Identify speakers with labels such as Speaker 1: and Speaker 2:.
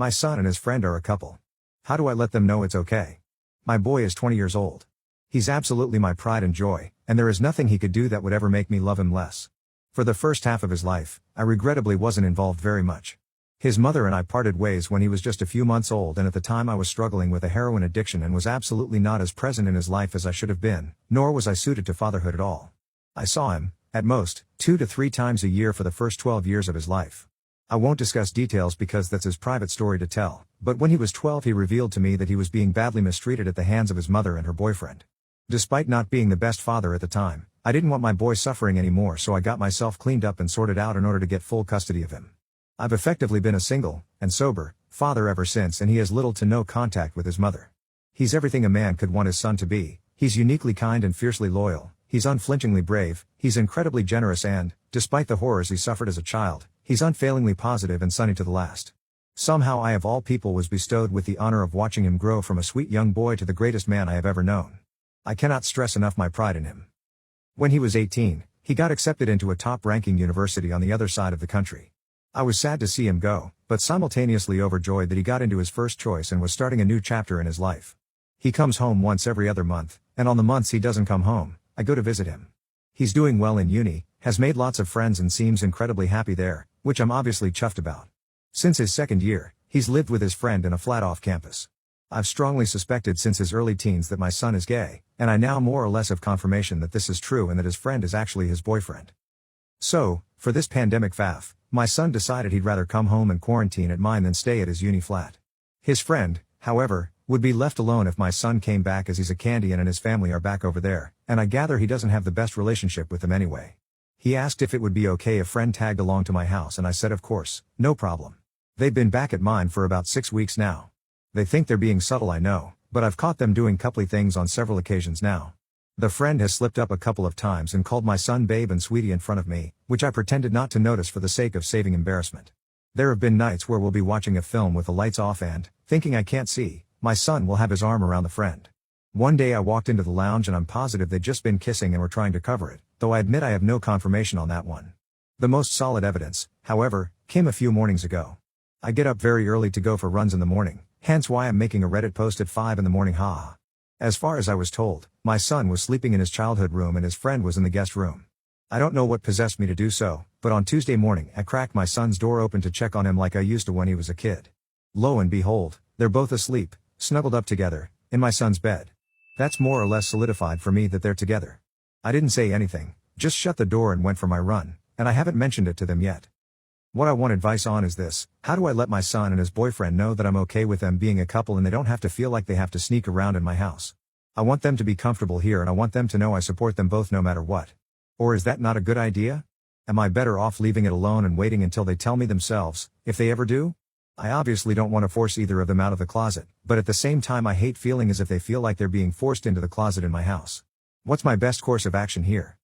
Speaker 1: My son and his friend are a couple. How do I let them know it's okay? My boy is 20 years old. He's absolutely my pride and joy, and there is nothing he could do that would ever make me love him less. For the first half of his life, I regrettably wasn't involved very much. His mother and I parted ways when he was just a few months old, and at the time I was struggling with a heroin addiction and was absolutely not as present in his life as I should have been, nor was I suited to fatherhood at all. I saw him, at most, 2 to 3 times a year for the first 12 years of his life. I won't discuss details because that's his private story to tell, but when he was 12 he revealed to me that he was being badly mistreated at the hands of his mother and her boyfriend. Despite not being the best father at the time, I didn't want my boy suffering anymore, so I got myself cleaned up and sorted out in order to get full custody of him. I've effectively been a single, and sober, father ever since, and he has little to no contact with his mother. He's everything a man could want his son to be. He's uniquely kind and fiercely loyal, he's unflinchingly brave, he's incredibly generous and, despite the horrors he suffered as a child, he's unfailingly positive and sunny to the last. Somehow I of all people was bestowed with the honor of watching him grow from a sweet young boy to the greatest man I have ever known. I cannot stress enough my pride in him. When he was 18, he got accepted into a top-ranking university on the other side of the country. I was sad to see him go, but simultaneously overjoyed that he got into his first choice and was starting a new chapter in his life. He comes home once every other month, and on the months he doesn't come home, I go to visit him. He's doing well in uni, has made lots of friends and seems incredibly happy there, which I'm obviously chuffed about. Since his second year, he's lived with his friend in a flat off campus. I've strongly suspected since his early teens that my son is gay, and I now more or less have confirmation that this is true and that his friend is actually his boyfriend. So, for this pandemic faff, my son decided he'd rather come home and quarantine at mine than stay at his uni flat. His friend, however, would be left alone if my son came back, as he's a Canadian and his family are back over there, and I gather he doesn't have the best relationship with them anyway. He asked if it would be okay if friend tagged along to my house, and I said of course, no problem. They've been back at mine for about 6 weeks now. They think they're being subtle, I know, but I've caught them doing coupley things on several occasions now. The friend has slipped up a couple of times and called my son babe and sweetie in front of me, which I pretended not to notice for the sake of saving embarrassment. There have been nights where we'll be watching a film with the lights off and, thinking I can't see, my son will have his arm around the friend. One day I walked into the lounge and I'm positive they'd just been kissing and were trying to cover it, though I admit I have no confirmation on that one. The most solid evidence, however, came a few mornings ago. I get up very early to go for runs in the morning, hence why I'm making a Reddit post at 5 in the morning, haha. As far as I was told, my son was sleeping in his childhood room and his friend was in the guest room. I don't know what possessed me to do so, but on Tuesday morning I cracked my son's door open to check on him like I used to when he was a kid. Lo and behold, they're both asleep, snuggled up together, in my son's bed. That's more or less solidified for me that they're together. I didn't say anything, just shut the door and went for my run, and I haven't mentioned it to them yet. What I want advice on is this: how do I let my son and his boyfriend know that I'm okay with them being a couple and they don't have to feel like they have to sneak around in my house? I want them to be comfortable here and I want them to know I support them both no matter what. Or is that not a good idea? Am I better off leaving it alone and waiting until they tell me themselves, if they ever do? I obviously don't want to force either of them out of the closet, but at the same time I hate feeling as if they feel like they're being forced into the closet in my house. What's my best course of action here?